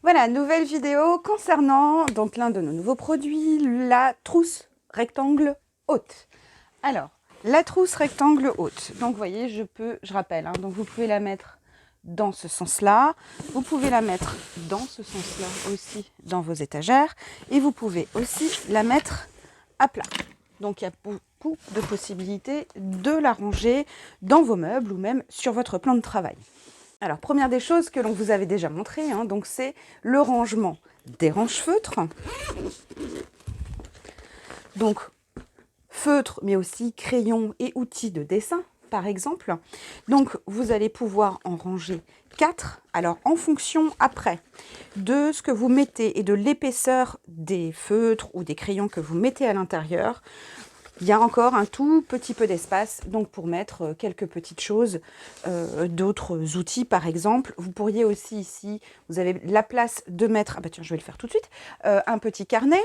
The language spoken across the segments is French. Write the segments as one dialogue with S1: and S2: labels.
S1: Voilà, nouvelle vidéo concernant donc l'un de nos nouveaux produits, la trousse rectangle haute. Alors, la trousse rectangle haute. Donc, vous voyez, je rappelle, hein, donc vous pouvez la mettre dans ce sens-là. Vous pouvez la mettre dans ce sens-là aussi dans vos étagères. Et vous pouvez aussi la mettre à plat. Donc, il y a beaucoup de possibilités de la ranger dans vos meubles ou même sur votre plan de travail. Alors, première des choses que l'on vous avait déjà montré, hein, donc c'est le rangement des range-feutres. Donc, feutres, mais aussi crayons et outils de dessin, par exemple. Donc, vous allez pouvoir en ranger 4. Alors, en fonction, après, de ce que vous mettez et de l'épaisseur des feutres ou des crayons que vous mettez à l'intérieur, il y a encore un tout petit peu d'espace, donc pour mettre quelques petites choses, d'autres outils par exemple. Vous pourriez aussi ici, vous avez la place de mettre, ah bah tiens je vais le faire tout de suite, un petit carnet.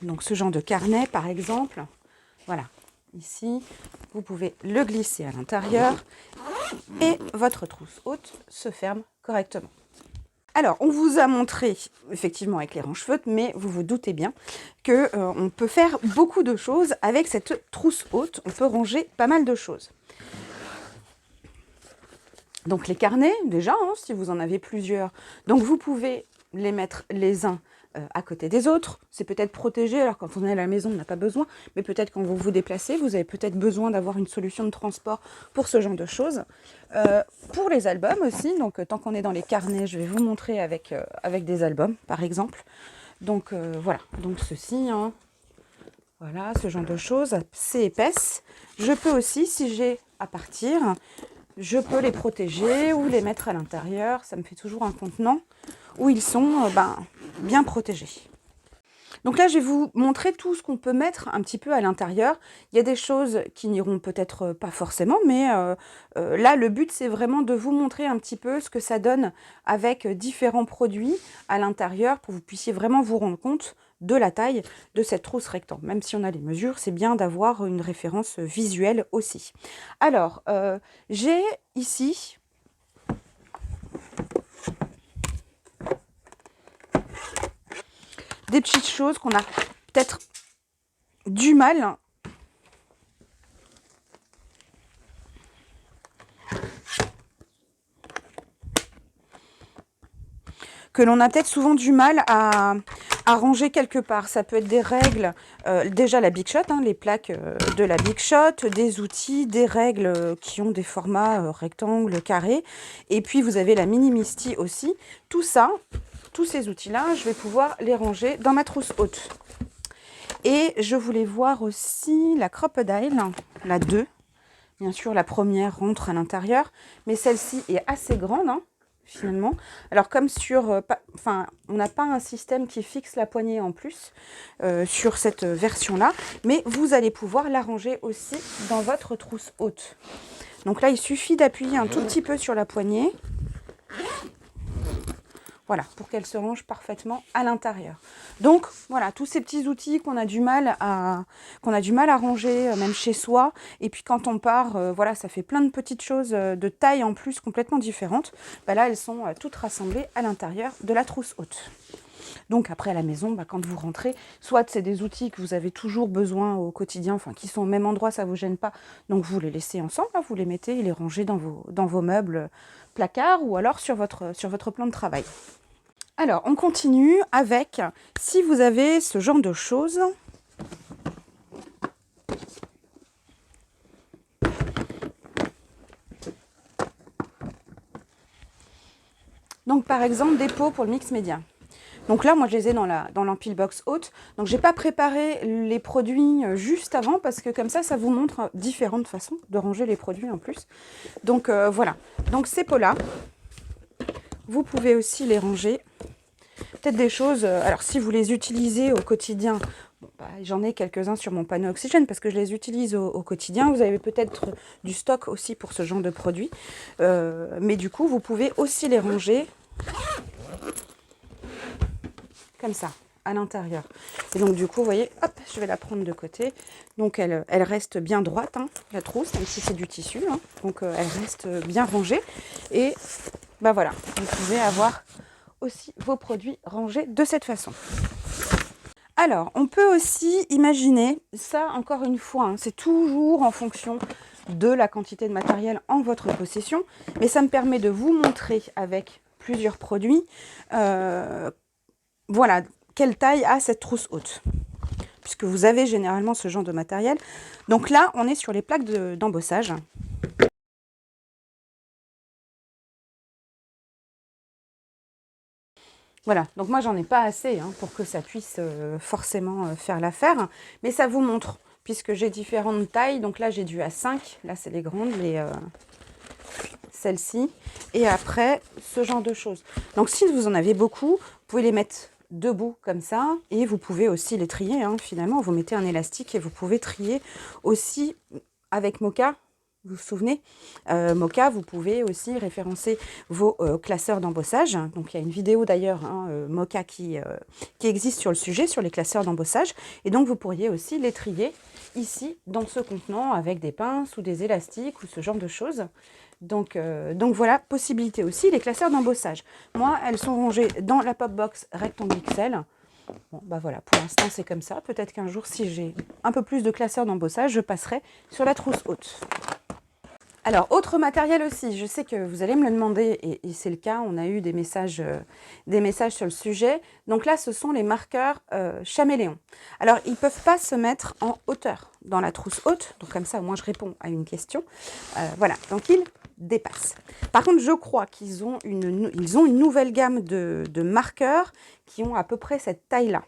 S1: Donc ce genre de carnet par exemple, voilà, ici vous pouvez le glisser à l'intérieur et votre trousse haute se ferme correctement. Alors, on vous a montré, effectivement, avec les range-feutres, mais vous vous doutez bien qu'on peut faire beaucoup de choses avec cette trousse haute. On peut ranger pas mal de choses. Donc, les carnets, déjà, hein, si vous en avez plusieurs. Donc, vous pouvez les mettre les uns à côté des autres. C'est peut-être protégé, alors quand on est à la maison, on n'a pas besoin. Mais peut-être quand vous vous déplacez, vous avez peut-être besoin d'avoir une solution de transport pour ce genre de choses. Pour les albums aussi, donc tant qu'on est dans les carnets, je vais vous montrer avec des albums, par exemple. Donc voilà, donc ceci, hein, voilà, ce genre de choses, c'est épaisse. Je peux aussi, si j'ai à partir, je peux les protéger ou les mettre à l'intérieur. Ça me fait toujours un contenant où ils sont bien protégés. Donc là, je vais vous montrer tout ce qu'on peut mettre un petit peu à l'intérieur. Il y a des choses qui n'iront peut-être pas forcément, mais là, le but, c'est vraiment de vous montrer un petit peu ce que ça donne avec différents produits à l'intérieur pour que vous puissiez vraiment vous rendre compte de la taille de cette trousse rectangle. Même si on a les mesures, c'est bien d'avoir une référence visuelle aussi. Alors, j'ai ici des petites choses qu'on a peut-être du mal que l'on a peut-être souvent du mal à ranger quelque part. Ça peut être des règles, déjà la Big Shot, hein, les plaques de la Big Shot, des outils, des règles qui ont des formats rectangles, carrés. Et puis vous avez la Mini Misty aussi. Tout ça, tous ces outils-là, je vais pouvoir les ranger dans ma trousse haute. Et je voulais voir aussi la Crocodile, la 2. Bien sûr, la première rentre à l'intérieur, mais celle-ci est assez grande, hein, finalement. Alors, comme sur... on n'a pas un système qui fixe la poignée en plus sur cette version-là, mais vous allez pouvoir la ranger aussi dans votre trousse haute. Donc là, il suffit d'appuyer un tout petit peu sur la poignée. Voilà, pour qu'elle se range parfaitement à l'intérieur. Donc, voilà, tous ces petits outils qu'on a du mal à ranger, même chez soi. Et puis, quand on part, voilà, ça fait plein de petites choses de taille en plus complètement différentes. Là, elles sont toutes rassemblées à l'intérieur de la trousse haute. Donc, après, à la maison, quand vous rentrez, soit c'est des outils que vous avez toujours besoin au quotidien, enfin, qui sont au même endroit, ça ne vous gêne pas. Donc, vous les laissez ensemble, là, vous les mettez et les rangez dans vos meubles placards ou alors sur votre plan de travail. Alors, on continue avec, si vous avez ce genre de choses, donc par exemple des pots pour le mix média. Donc là, moi, je les ai dans l'empile box haute. Donc, j'ai pas préparé les produits juste avant parce que comme ça vous montre différentes façons de ranger les produits en plus. Donc, voilà. Donc, ces pots-là, vous pouvez aussi les ranger. Peut-être des choses, alors si vous les utilisez au quotidien, j'en ai quelques-uns sur mon panneau oxygène parce que je les utilise au quotidien. Vous avez peut-être du stock aussi pour ce genre de produits. Mais du coup, vous pouvez aussi les ranger comme ça. à l'intérieur. Et donc du coup, vous voyez, hop, je vais la prendre de côté. Donc elle reste bien droite, hein, la trousse, même si c'est du tissu. Hein. Donc elle reste bien rangée. Et bah voilà, vous pouvez avoir aussi vos produits rangés de cette façon. Alors, on peut aussi imaginer, ça encore une fois, hein, c'est toujours en fonction de la quantité de matériel en votre possession, mais ça me permet de vous montrer avec plusieurs produits, voilà, quelle taille a cette trousse haute, puisque vous avez généralement ce genre de matériel. Donc là, on est sur les plaques d'embossage. Voilà, donc moi j'en ai pas assez hein, pour que ça puisse forcément faire l'affaire, mais ça vous montre, puisque j'ai différentes tailles, donc là j'ai du A5, là c'est les grandes, celles-ci, et après ce genre de choses. Donc si vous en avez beaucoup, vous pouvez les mettre debout comme ça, et vous pouvez aussi les trier, hein, finalement, vous mettez un élastique et vous pouvez trier aussi avec Moka. Vous vous souvenez, Moka, vous pouvez aussi référencer vos classeurs d'embossage. Donc, il y a une vidéo d'ailleurs, hein, Moka, qui existe sur le sujet, sur les classeurs d'embossage. Et donc, vous pourriez aussi les trier ici, dans ce contenant, avec des pinces ou des élastiques ou ce genre de choses. Donc voilà, possibilité aussi, les classeurs d'embossage. Moi, elles sont rangées dans la pop box rectangle XL. Bon, bah voilà, pour l'instant, c'est comme ça. Peut-être qu'un jour, si j'ai un peu plus de classeurs d'embossage, je passerai sur la trousse haute. Alors, autre matériel aussi, je sais que vous allez me le demander, et c'est le cas, on a eu des messages sur le sujet. Donc là, ce sont les marqueurs Chaméléon. Alors, ils ne peuvent pas se mettre en hauteur dans la trousse haute, donc comme ça, au moins, je réponds à une question. Voilà, donc ils dépassent. Par contre, je crois qu'ils ont une nouvelle gamme de marqueurs qui ont à peu près cette taille-là,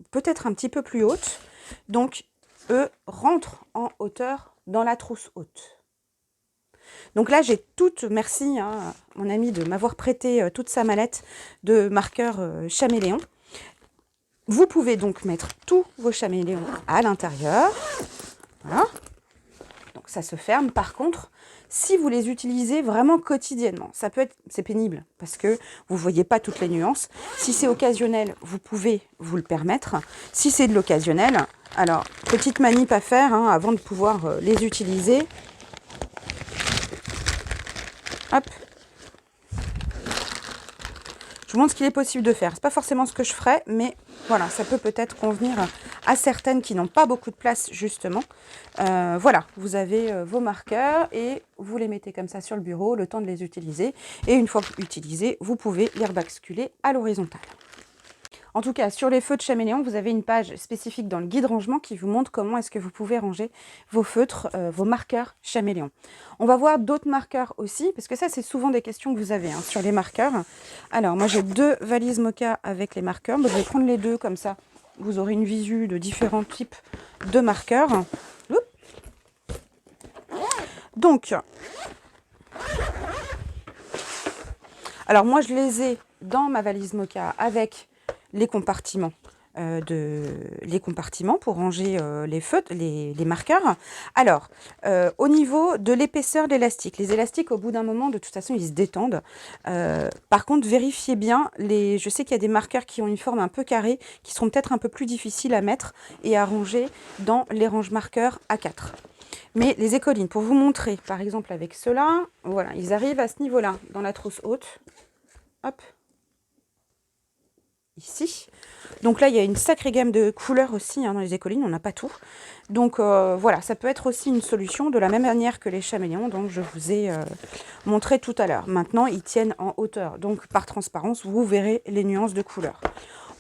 S1: peut-être un petit peu plus haute. Donc, eux rentrent en hauteur dans la trousse haute. Donc là, j'ai toute, merci hein, mon ami de m'avoir prêté toute sa mallette de marqueurs Chaméléon. Vous pouvez donc mettre tous vos chaméléons à l'intérieur. Voilà. Donc ça se ferme. Par contre, si vous les utilisez vraiment quotidiennement, ça peut être, c'est pénible parce que vous ne voyez pas toutes les nuances. Si c'est occasionnel, vous pouvez vous le permettre. Si c'est de l'occasionnel, alors petite manip à faire hein, avant de pouvoir les utiliser. Hop. Je vous montre ce qu'il est possible de faire. Ce n'est pas forcément ce que je ferais, mais voilà, ça peut peut-être convenir à certaines qui n'ont pas beaucoup de place, justement. Voilà, vous avez vos marqueurs et vous les mettez comme ça sur le bureau, le temps de les utiliser. Et une fois utilisés, vous pouvez les rebasculer à l'horizontale. En tout cas, sur les feutres Chaméléon, vous avez une page spécifique dans le guide rangement qui vous montre comment est-ce que vous pouvez ranger vos feutres, vos marqueurs Chaméléon. On va voir d'autres marqueurs aussi, parce que ça, c'est souvent des questions que vous avez hein, sur les marqueurs. Alors, moi, j'ai 2 valises Moka avec les marqueurs. Bon, je vais prendre les 2 comme ça. Vous aurez une visu de différents types de marqueurs. Donc, alors moi, je les ai dans ma valise Moka avec les compartiments pour ranger les feutres, les marqueurs. Alors, au niveau de l'épaisseur de l'élastique, les élastiques, au bout d'un moment, de toute façon, ils se détendent. Par contre, vérifiez bien, je sais qu'il y a des marqueurs qui ont une forme un peu carrée, qui seront peut-être un peu plus difficiles à mettre et à ranger dans les range-marqueurs A4. Mais les écolines, pour vous montrer, par exemple avec ceux-là, voilà, ils arrivent à ce niveau-là, dans la trousse haute. Hop. Ici. Donc là, il y a une sacrée gamme de couleurs aussi hein, dans les écolines, on n'a pas tout. Donc voilà, ça peut être aussi une solution de la même manière que les chaméléons, dont je vous ai montré tout à l'heure. Maintenant, ils tiennent en hauteur, donc par transparence, vous verrez les nuances de couleurs.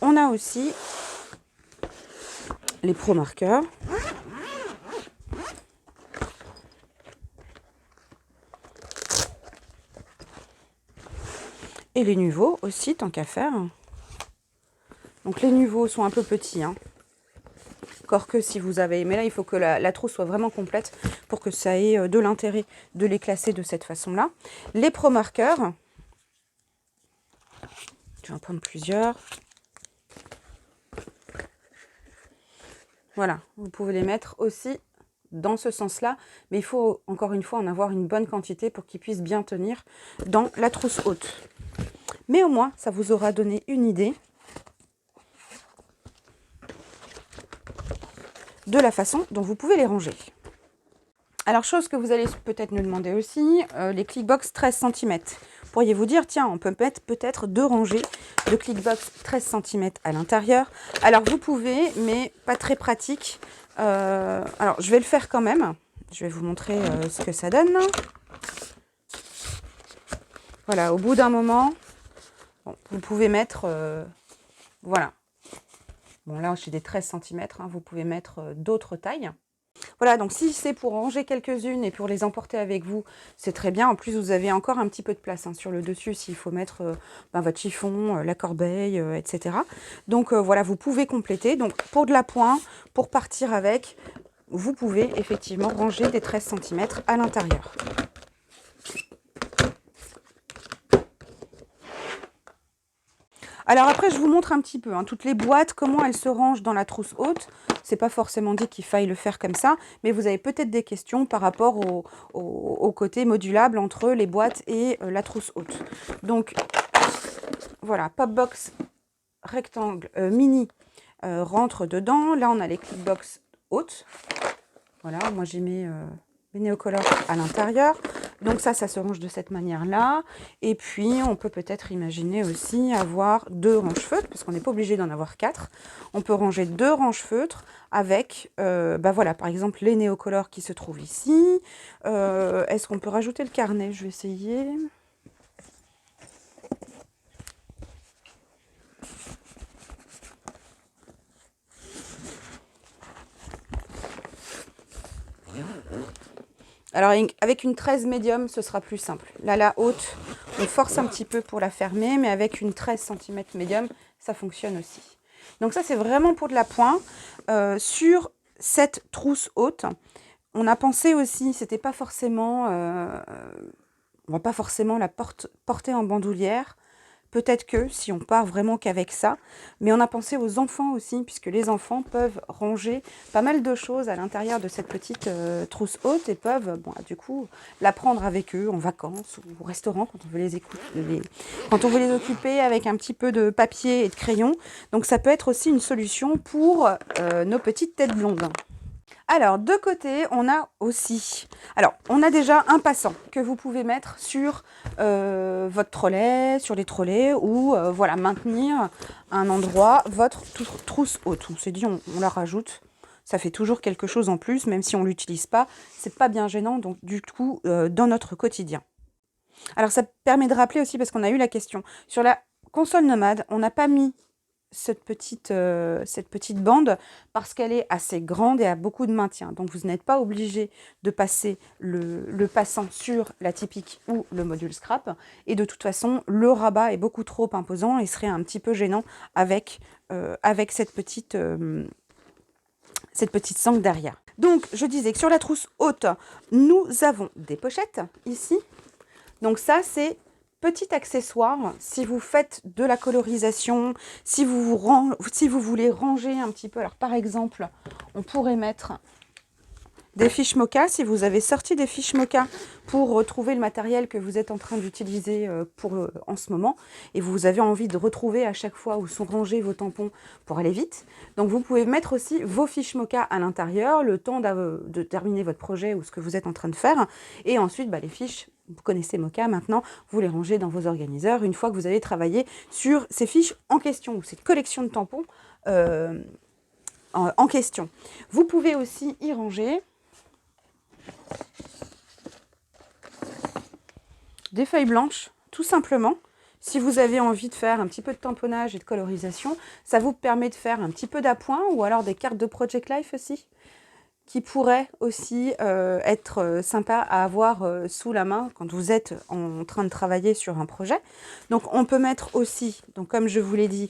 S1: On a aussi les pro marqueurs. Et les nouveaux aussi, tant qu'à faire. Donc les nouveaux sont un peu petits. Hein. Encore que si vous avez... Mais là, il faut que la trousse soit vraiment complète pour que ça ait de l'intérêt de les classer de cette façon-là. Les pro marqueurs. Je vais en prendre plusieurs. Voilà, vous pouvez les mettre aussi dans ce sens-là. Mais il faut, encore une fois, en avoir une bonne quantité pour qu'ils puissent bien tenir dans la trousse haute. Mais au moins, ça vous aura donné une idée de la façon dont vous pouvez les ranger. Alors, chose que vous allez peut-être me demander aussi, les Clickbox 13 cm. Pourriez-vous dire, tiens, on peut mettre peut-être 2 rangées de Clickbox 13 cm à l'intérieur. Alors, vous pouvez, mais pas très pratique. Alors, je vais le faire quand même. Je vais vous montrer ce que ça donne. Voilà, au bout d'un moment, bon, vous pouvez mettre... voilà. Bon, là, j'ai des 13 cm. Hein, vous pouvez mettre d'autres tailles. Voilà, donc si c'est pour ranger quelques-unes et pour les emporter avec vous, c'est très bien. En plus, vous avez encore un petit peu de place sur le dessus s'il faut mettre votre chiffon, la corbeille, etc. Donc voilà, vous pouvez compléter. Donc pour de l'appoint, pour partir avec, vous pouvez effectivement ranger des 13 cm à l'intérieur. Alors après, je vous montre un petit peu toutes les boîtes, comment elles se rangent dans la trousse haute. C'est pas forcément dit qu'il faille le faire comme ça, mais vous avez peut-être des questions par rapport au côté modulable entre les boîtes et la trousse haute. Donc voilà, Popbox rectangle mini rentre dedans. Là, on a les Clickbox hautes. Voilà, moi j'ai mis mes néocolores à l'intérieur. Donc ça se range de cette manière-là. Et puis, on peut peut-être imaginer aussi avoir 2 range-feutres, parce qu'on n'est pas obligé d'en avoir 4. On peut ranger 2 range-feutres avec, voilà, par exemple, les néocolores qui se trouvent ici. Est-ce qu'on peut rajouter le carnet? Je vais essayer. Alors, avec une 13 médium, ce sera plus simple. Là, la haute, on force un petit peu pour la fermer, mais avec une 13 cm médium, ça fonctionne aussi. Donc ça, c'est vraiment pour de l'appoint. Sur cette trousse haute, on a pensé aussi, c'était pas forcément... on va pas forcément la porter en bandoulière. Peut-être que si on part vraiment qu'avec ça, mais on a pensé aux enfants aussi, puisque les enfants peuvent ranger pas mal de choses à l'intérieur de cette petite trousse haute et peuvent, du coup, la prendre avec eux en vacances ou au restaurant quand on veut quand on veut les occuper avec un petit peu de papier et de crayon. Donc ça peut être aussi une solution pour nos petites têtes blondes. Alors, de côté, on a aussi... Alors, on a déjà un passant que vous pouvez mettre sur votre trolley, sur les trolleys, ou voilà, maintenir un endroit, votre trousse haute. On s'est dit, on la rajoute. Ça fait toujours quelque chose en plus, même si on ne l'utilise pas. C'est pas bien gênant, donc du coup, dans notre quotidien. Alors, ça permet de rappeler aussi, parce qu'on a eu la question, sur la console nomade, on n'a pas mis cette petite bande parce qu'elle est assez grande et a beaucoup de maintien. Donc vous n'êtes pas obligé de passer le passant sur la typique ou le module scrap. Et de toute façon, le rabat est beaucoup trop imposant et serait un petit peu gênant avec cette petite sangle derrière. Donc je disais que sur la trousse haute, nous avons des pochettes ici. Donc ça, c'est petit accessoire, si vous faites de la colorisation, si vous voulez ranger un petit peu. Alors par exemple, on pourrait mettre des fiches Mocha, si vous avez sorti des fiches Mocha pour retrouver le matériel que vous êtes en train d'utiliser en ce moment, et vous avez envie de retrouver à chaque fois où sont rangés vos tampons pour aller vite. Donc vous pouvez mettre aussi vos fiches Mocha à l'intérieur, le temps de terminer votre projet ou ce que vous êtes en train de faire, et ensuite les fiches, vous connaissez Mocha maintenant, vous les rangez dans vos organiseurs une fois que vous avez travaillé sur ces fiches en question, ou cette collection de tampons en question. Vous pouvez aussi y ranger des feuilles blanches, tout simplement. Si vous avez envie de faire un petit peu de tamponnage et de colorisation, ça vous permet de faire un petit peu d'appoint, ou alors des cartes de Project Life aussi, qui pourraient aussi être sympa à avoir sous la main quand vous êtes en train de travailler sur un projet. Donc on peut mettre aussi, donc comme je vous l'ai dit,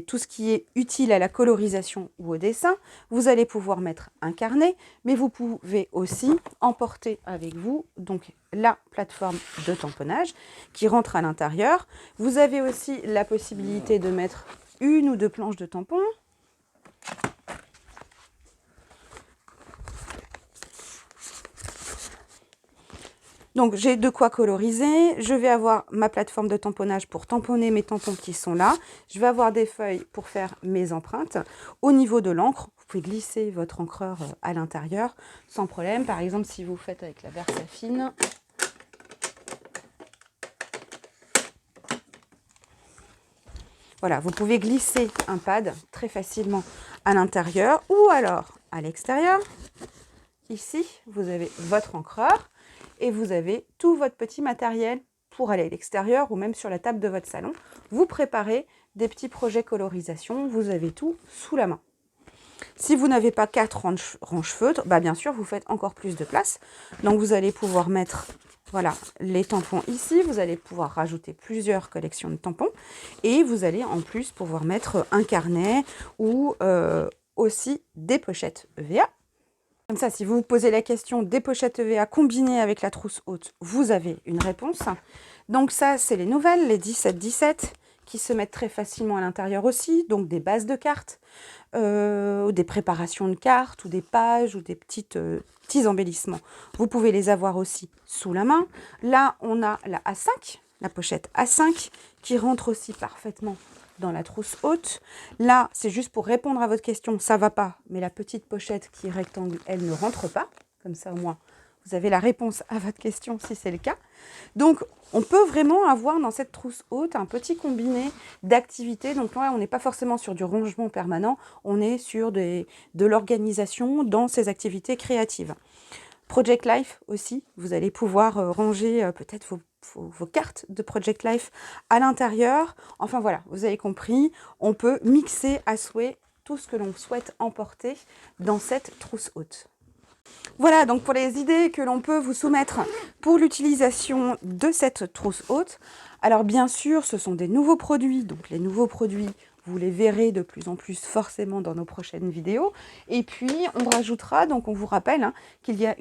S1: tout ce qui est utile à la colorisation ou au dessin. Vous allez pouvoir mettre un carnet, mais vous pouvez aussi emporter avec vous donc la plateforme de tamponnage qui rentre à l'intérieur. Vous avez aussi la possibilité de mettre 1 ou 2 planches de tampons. Donc j'ai de quoi coloriser, je vais avoir ma plateforme de tamponnage pour tamponner mes tampons qui sont là, je vais avoir des feuilles pour faire mes empreintes. Au niveau de l'encre, vous pouvez glisser votre encreur à l'intérieur sans problème. Par exemple, si vous faites avec la Versafine, voilà, vous pouvez glisser un pad très facilement à l'intérieur ou alors à l'extérieur. Ici, vous avez votre encreur et vous avez tout votre petit matériel pour aller à l'extérieur ou même sur la table de votre salon. Vous préparez des petits projets colorisation, vous avez tout sous la main. Si vous n'avez pas 4 ranges feutres, bah bien sûr, vous faites encore plus de place. Donc, vous allez pouvoir mettre voilà, les tampons ici. Vous allez pouvoir rajouter plusieurs collections de tampons. Et vous allez en plus pouvoir mettre un carnet ou aussi des pochettes EVA. Comme ça, si vous vous posez la question des pochettes EVA combinées avec la trousse haute, vous avez une réponse. Donc ça, c'est les nouvelles, les 17-17, qui se mettent très facilement à l'intérieur aussi. Donc des bases de cartes, des préparations de cartes, ou des pages, ou des petits embellissements. Vous pouvez les avoir aussi sous la main. Là, on a la A5, la pochette A5, qui rentre aussi parfaitement dans la trousse haute. Là, c'est juste pour répondre à votre question, ça va pas, mais la petite pochette qui est rectangle, elle ne rentre pas. Comme ça, au moins, vous avez la réponse à votre question si c'est le cas. Donc, on peut vraiment avoir dans cette trousse haute un petit combiné d'activités. Donc là, on n'est pas forcément sur du rangement permanent, on est sur de l'organisation dans ces activités créatives. Project Life aussi, vous allez pouvoir ranger peut-être vos cartes de Project Life à l'intérieur. Enfin voilà, vous avez compris, on peut mixer à souhait tout ce que l'on souhaite emporter dans cette trousse haute. Voilà donc pour les idées que l'on peut vous soumettre pour l'utilisation de cette trousse haute. Alors bien sûr, ce sont des nouveaux produits, donc les nouveaux produits, vous les verrez de plus en plus forcément dans nos prochaines vidéos. Et puis, on rajoutera, donc on vous rappelle hein, qu'il y a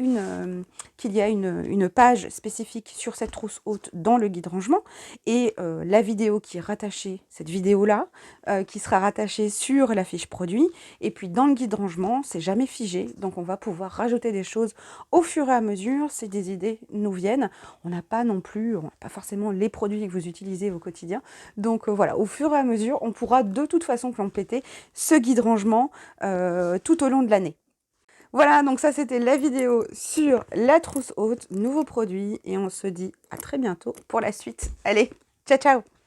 S1: une page spécifique sur cette trousse haute dans le guide rangement. Et la vidéo qui est rattachée, cette vidéo-là, qui sera rattachée sur la fiche produit. Et puis, dans le guide rangement, c'est jamais figé. Donc, on va pouvoir rajouter des choses au fur et à mesure si des idées nous viennent. On n'a pas non plus, on n'a pas forcément les produits que vous utilisez au quotidien. Donc, voilà, au fur et à mesure, on pourra de toute façon compléter ce guide rangement tout au long de l'année. Voilà, donc ça c'était la vidéo sur la trousse haute, nouveaux produits, et on se dit à très bientôt pour la suite. Allez, ciao ciao!